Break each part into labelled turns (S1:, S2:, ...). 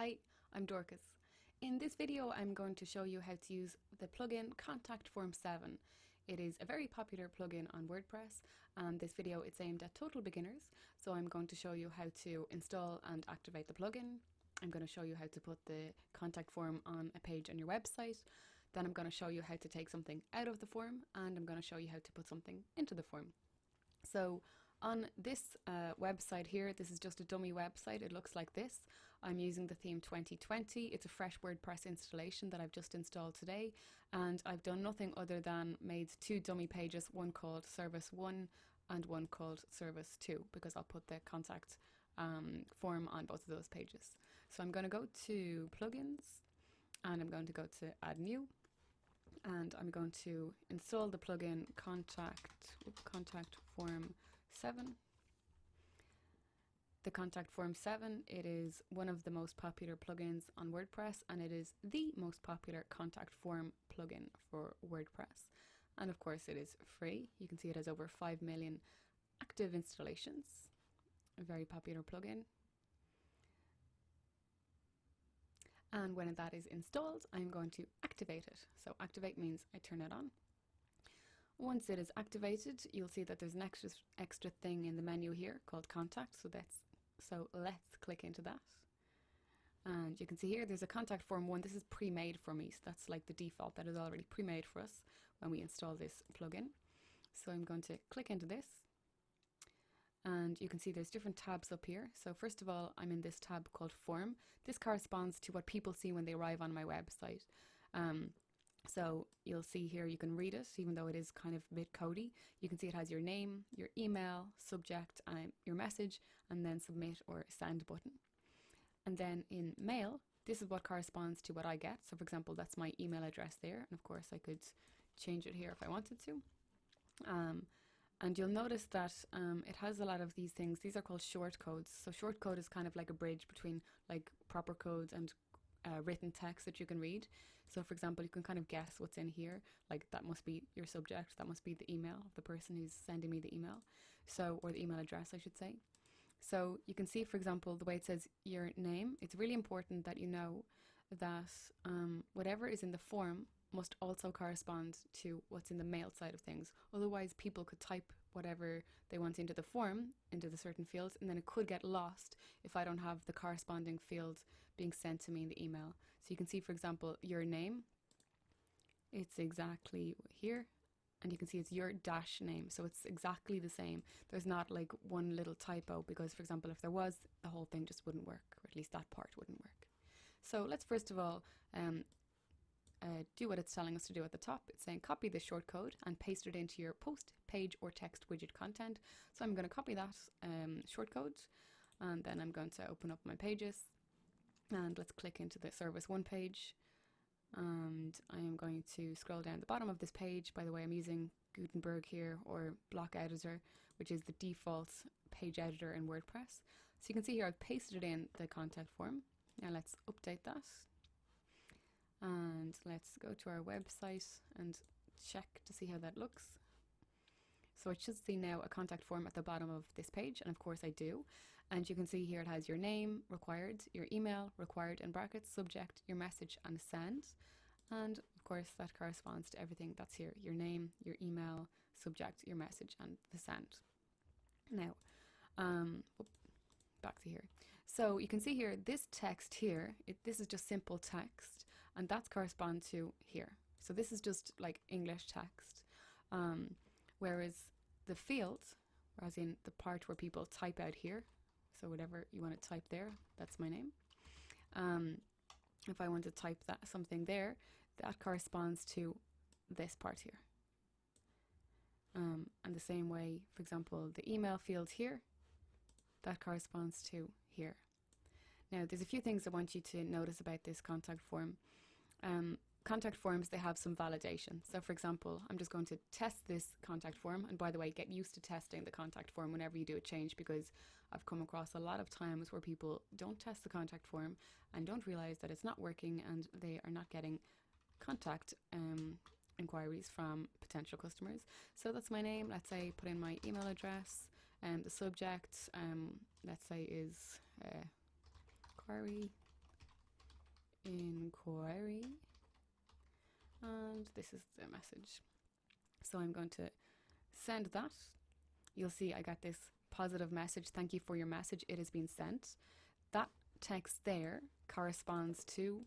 S1: Hi, I'm Dorcas. In this video, I'm going to show you how to use the plugin Contact Form 7. It is a very popular plugin on WordPress, and this video it's aimed at total beginners. So I'm going to show you how to install and activate the plugin. I'm going to show you how to put the contact form on a page on your website. Then I'm going to show you how to take something out of the form, and I'm going to show you how to put something into the form. So on this website here, this is just a dummy website. It looks like this. I'm using the theme 2020. It's a fresh WordPress installation that I've just installed today. And I've done nothing other than made two dummy pages, one called Service 1 and one called Service 2, because I'll put the contact form on both of those pages. So I'm going to go to Plugins, and I'm going to go to Add New. And I'm going to install the plugin Contact Form 7. The Contact Form 7, it is one of the most popular plugins on WordPress, and it is the most popular contact form plugin for WordPress. And of course it is free. You can see it has over 5 million active installations. A very popular plugin. And when that is installed, I'm going to activate it. So activate means I turn it on. Once it is activated, you'll see that there's an extra thing in the menu here called Contact. So let's click into that. And you can see here there's a Contact Form 1. This is pre-made for me. So that's like the default that is already pre-made for us when we install this plugin. So I'm going to click into this. And you can see there's different tabs up here. So first of all, I'm in this tab called Form. This corresponds to what people see when they arrive on my website. So you'll see here, you can read it, even though it is kind of a bit codey. You can see it has your name, your email, subject, your message, and then submit or send button. And then in mail, this is what corresponds to what I get. So for example, that's my email address there. And of course I could change it here if I wanted to. And you'll notice that it has a lot of these things. These are called short codes. So short code is kind of like a bridge between like proper codes and written text that you can read. So for example, you can kind of guess what's in here. Like that must be your subject. That must be the email of the person who's sending me the email. So, or the email address, I should say. So you can see, for example, the way it says your name. It's really important that you know that whatever is in the form must also correspond to what's in the mail side of things. Otherwise, people could type whatever they want into the form, into the certain fields, and then it could get lost if I don't have the corresponding field being sent to me in the email. So you can see, for example, your name, it's exactly here, and you can see it's your dash name, so it's exactly the same. There's not like one little typo, because, for example, if there was, the whole thing just wouldn't work, or at least that part wouldn't work. So let's first of all do what it's telling us to do at the top. It's saying copy this short code and paste it into your post, page, or text widget content. So I'm going to copy that short code, and then I'm going to open up my pages, and let's click into the Service 1 page, and I am going to scroll down the bottom of this page. By the way, I'm using Gutenberg here, or Block Editor, which is the default page editor in WordPress. So you can see here I've pasted in the contact form. Now let's update that. And let's go to our website and check to see how that looks. So I should see now a contact form at the bottom of this page, and of course I do. And you can see here it has your name required, your email required in brackets, subject, your message, and send. And of course that corresponds to everything that's here: your name, your email, subject, your message, and the send. Now, back to here. So you can see here, this text here, this is just simple text, and that's correspond to here. So this is just like English text. Whereas the field, as in the part where people type out here, so whatever you want to type there, that's my name. If I want to type something there, that corresponds to this part here. And the same way, for example, the email field here, that corresponds to here. Now, there's a few things I want you to notice about this contact form. Contact forms, they have some validation. So for example, I'm just going to test this contact form. And by the way, get used to testing the contact form whenever you do a change, because I've come across a lot of times where people don't test the contact form and don't realize that it's not working, and they are not getting contact inquiries from potential customers. So that's my name. Let's say put in my email address, and the subject, let's say is query inquiry, and this is the message. So I'm going to send that. You'll see I got this positive message. Thank you for your message. It has been sent. That text there corresponds to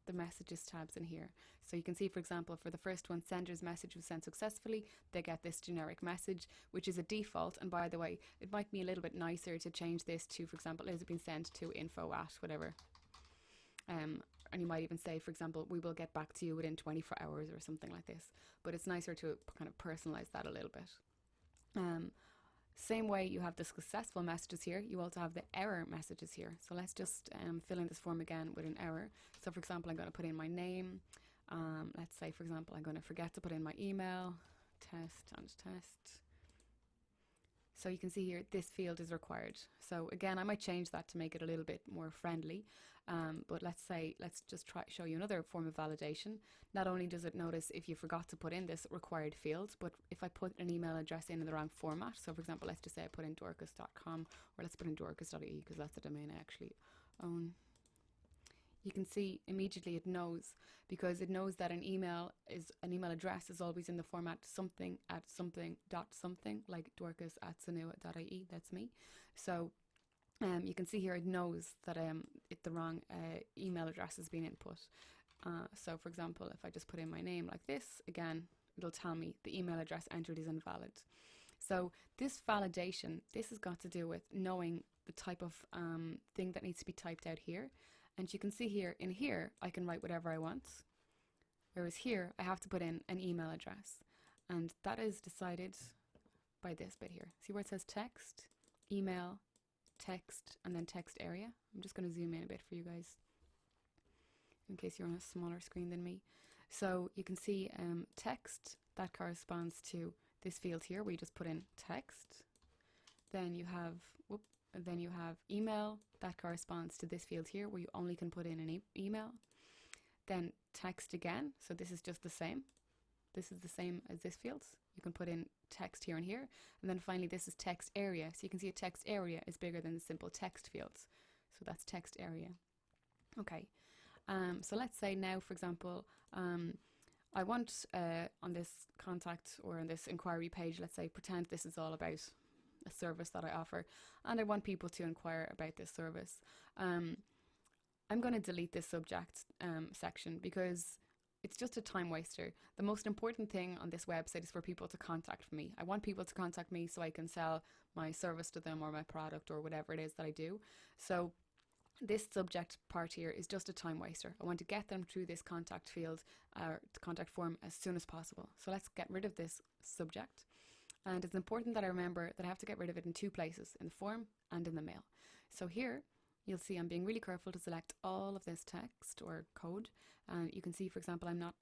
S1: the messages tabs in here. So you can see, for example, for the first one, sender's message was sent successfully. They get this generic message, which is a default. And by the way, it might be a little bit nicer to change this to, for example, has it been sent to info at whatever. And you might even say, for example, we will get back to you within 24 hours or something like this. But it's nicer to kind of personalize that a little bit. Same way you have the successful messages here, you also have the error messages here. So let's just fill in this form again with an error. So for example, I'm going to put in my name. Let's say, for example, I'm going to forget to put in my email, test and test. So you can see here, this field is required. So again, I might change that to make it a little bit more friendly. But let's just show you another form of validation. Not only does it notice if you forgot to put in this required field, but if I put an email address in the wrong format, so for example, let's just say I put in dorcas.com, or let's put in dorcas.ie because that's the domain I actually own. You can see immediately it knows, because it knows that an email address is always in the format something at something dot something, like dorcas@zonua.ie. That's me. So you can see here it knows that the wrong email address has been input. So for example, if I just put in my name like this, again, it'll tell me the email address entered is invalid. So this validation, this has got to do with knowing the type of thing that needs to be typed out here. And you can see here, in here, I can write whatever I want. Whereas here, I have to put in an email address. And that is decided by this bit here. See where it says text, email, text, and then text area? I'm just going to zoom in a bit for you guys, in case you're on a smaller screen than me. So you can see text, that corresponds to this field here, where you just put in text. Then you have, email, that corresponds to this field here, where you only can put in an email. Then text again, so this is just the same. This is the same as this field. You can put in text here and here. And then finally, this is text area. So you can see a text area is bigger than the simple text fields. So that's text area. Okay, so let's say now, for example, I want on this contact or on this inquiry page, let's say, pretend this is all about a service that I offer, and I want people to inquire about this service. I'm going to delete this subject section because it's just a time waster. The most important thing on this website is for people to contact me. I want people to contact me so I can sell my service to them or my product or whatever it is that I do. So this subject part here is just a time waster. I want to get them through this contact field or contact form as soon as possible. So let's get rid of this subject. And it's important that I remember that I have to get rid of it in two places, in the form and in the mail. So here, you'll see I'm being really careful to select all of this text or code. And you can see, for example, I'm not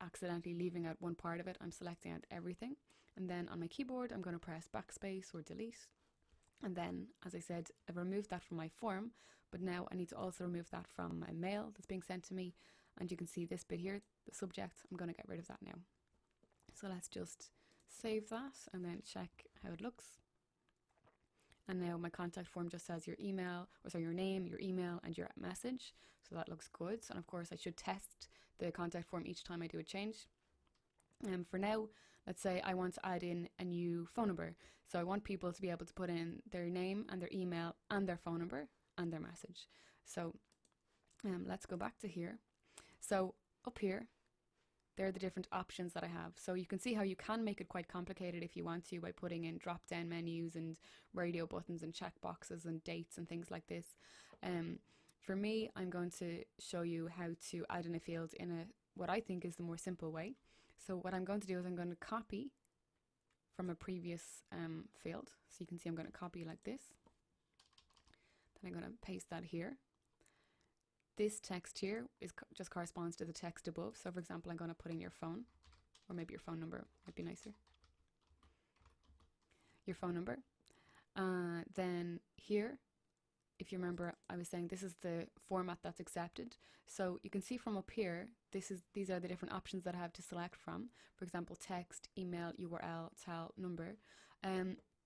S1: accidentally leaving out one part of it. I'm selecting out everything. And then on my keyboard, I'm going to press backspace or delete. And then, as I said, I've removed that from my form, but now I need to also remove that from my mail that's being sent to me. And you can see this bit here, the subject, I'm going to get rid of that now. So let's just save that and then check how it looks. And now my contact form just says your email, or sorry, your name, your email, and your message. So that looks good. And of course, I should test the contact form each time I do a change. For now, let's say I want to add in a new phone number. So I want people to be able to put in their name and their email and their phone number and their message. So let's go back to here. So up here, there are the different options that I have. So you can see how you can make it quite complicated if you want to by putting in drop-down menus and radio buttons and checkboxes and dates and things like this. For me, I'm going to show you how to add in a field in what I think is the more simple way. So what I'm going to do is I'm going to copy from a previous field. So you can see I'm going to copy like this. Then I'm going to paste that here. This text here just corresponds to the text above. So for example, I'm going to put in your phone, or maybe your phone number might be nicer. Your phone number. Then here, if you remember, I was saying this is the format that's accepted. So you can see from up here, these are the different options that I have to select from. For example, text, email, URL, tel, number.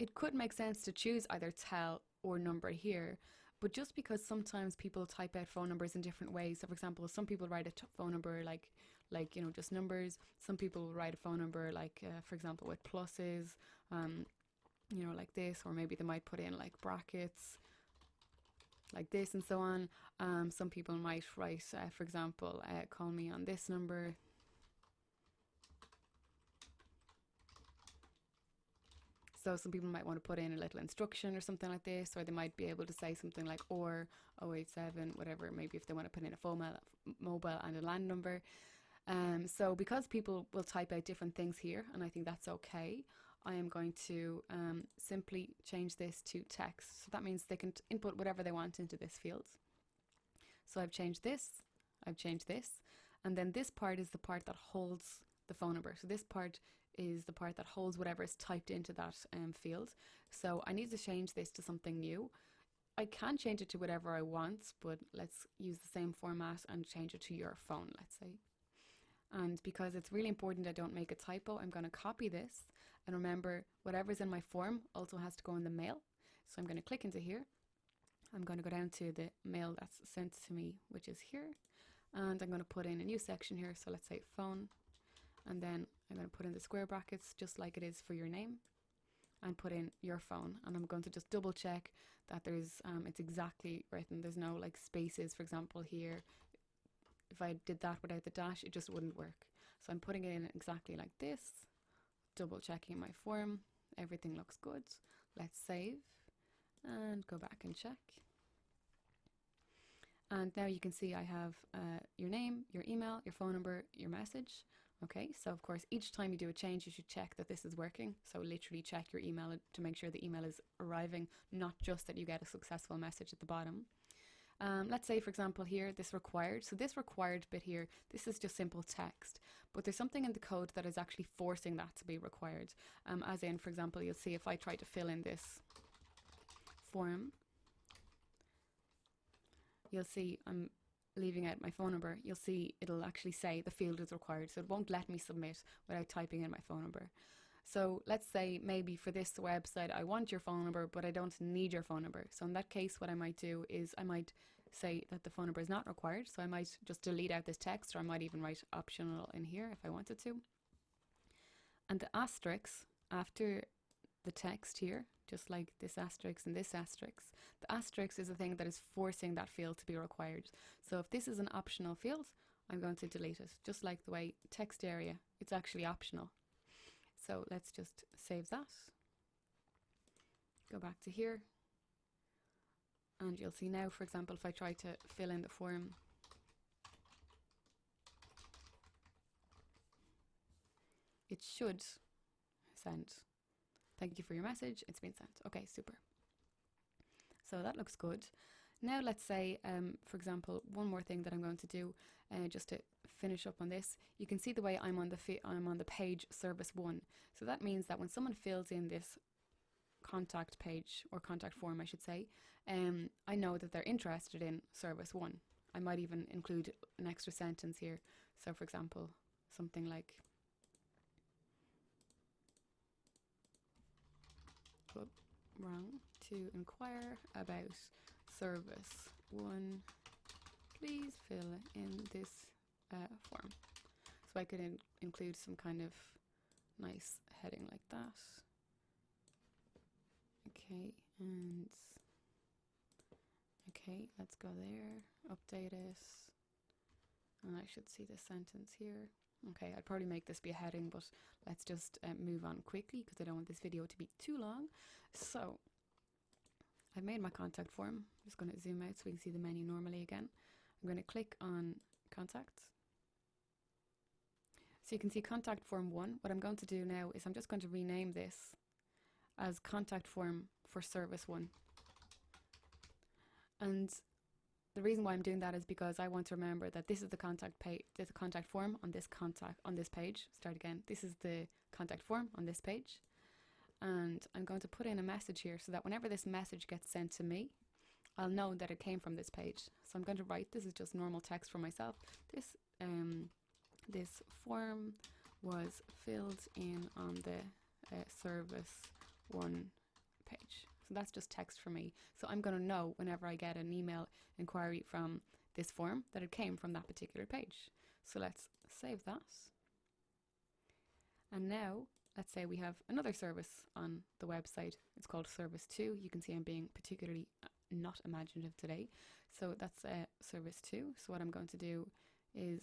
S1: It could make sense to choose either tel or number here, But just because sometimes people type out phone numbers in different ways. So for example, some people write a phone number like you know, just numbers. Some people write a phone number like for example with pluses, you know, like this, or maybe they might put in like brackets like this and so on. Some people might write for example, call me on this number. So some people might want to put in a little instruction or something like this, or they might be able to say something like or 087, whatever, maybe if they want to put in a phone mobile and a land number. So because people will type out different things here, and I think that's okay, I am going to simply change this to text. So that means they can input whatever they want into this field. So I've changed this, and then this part is the part that holds the phone number. So this part is the part that holds whatever is typed into that field. So I need to change this to something new. I can change it to whatever I want, but let's use the same format and change it to your phone, let's say. And because it's really important I don't make a typo, I'm going to copy this. And remember, whatever's in my form also has to go in the mail. So I'm going to click into here. I'm going to go down to the mail that's sent to me, which is here. And I'm going to put in a new section here. So let's say phone. And then I'm going to put in the square brackets just like it is for your name, and put in your phone. And I'm going to just double check that there's it's exactly written. There's no like spaces, for example, here. If I did that without the dash, it just wouldn't work. So I'm putting it in exactly like this, double checking my form. Everything looks good. Let's save and go back and check. And now you can see I have your name, your email, your phone number, your message. Okay, so of course each time you do a change you should check that this is working. So literally check your email to make sure the email is arriving, not just that you get a successful message at the bottom. Let's say for example here, this required. So this required bit here, this is just simple text, but there's something in the code that is actually forcing that to be required. As in, for example, you'll see if I try to fill in this form, you'll see I'm leaving out my phone number. You'll see it'll actually say the field is required, so it won't let me submit without typing in my phone number. So let's say maybe for this website I want your phone number, but I don't need your phone number. So in that case, what I might do is I might say that the phone number is not required. So I might just delete out this text, or I might even write optional in here if I wanted to. And the asterisk after the text here, just like this asterisk and this asterisk, the asterisk is the thing that is forcing that field to be required. So if this is an optional field, I'm going to delete it, just like the way text area, it's actually optional. So let's just save that. Go back to here. And you'll see now, for example, if I try to fill in the form, it should send. Thank you for your message. It's been sent. Okay, super. So that looks good. Now let's say, for example, one more thing that I'm going to do, just to finish up on this. You can see the way I'm on the page service 1. So that means that when someone fills in this contact page, or contact form I should say, I know that they're interested in service 1. I might even include an extra sentence here. So for example, something like wrong to inquire about service 1, please fill in this form. So I could include some kind of nice heading like that. Okay, and okay, let's go there, update it, and I should see this sentence here. Okay, I'd probably make this be a heading, but let's just move on quickly because I don't want this video to be too long. So I've made my contact form. I'm just going to zoom out so we can see the menu normally again. I'm going to click on contact. So you can see contact form 1. What I'm going to do now is I'm just going to rename this as contact form for service 1. And the reason why I'm doing that is because I want to remember that this is the contact page, this is the contact form on this page. Start again. This is the contact form on this page. And I'm going to put in a message here so that whenever this message gets sent to me, I'll know that it came from this page. So I'm going to write, this is just normal text for myself. This form was filled in on the service 1 page. So that's just text for me. So I'm going to know whenever I get an email inquiry from this form that it came from that particular page. So let's save that. And now let's say we have another service on the website. It's called service 2. You can see I'm being particularly not imaginative today. So that's service 2. So what I'm going to do is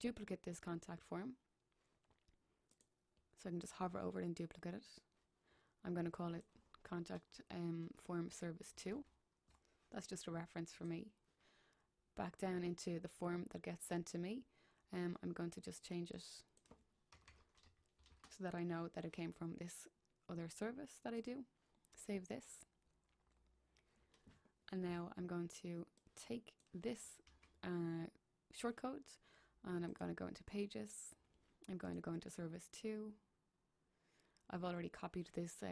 S1: duplicate this contact form. So I can just hover over it and duplicate it. I'm going to call it contact form service 2. That's just a reference for me. Back down into the form that gets sent to me, I'm going to just change it so that I know that it came from this other service that I do. Save this. And now I'm going to take this shortcode and I'm going to go into pages. I'm going to go into service 2. I've already copied this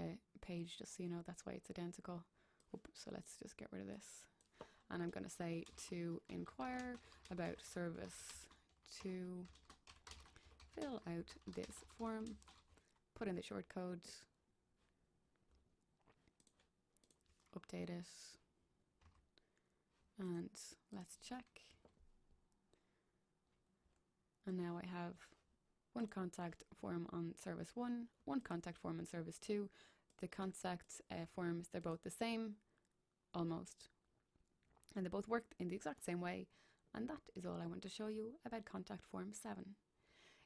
S1: page just so you know that's why it's identical. So let's just get rid of this. And I'm going to say to inquire about service 2, fill out this form, put in the shortcode, update it, and let's check. And now I have one contact form on service 1, one contact form on service 2. The contact forms, they're both the same, almost. And they both worked in the exact same way. And that is all I want to show you about contact form 7.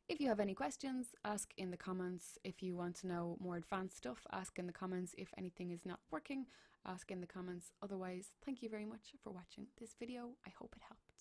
S1: If you have any questions, ask in the comments. If you want to know more advanced stuff, ask in the comments. If anything is not working, ask in the comments. Otherwise, thank you very much for watching this video. I hope it helped.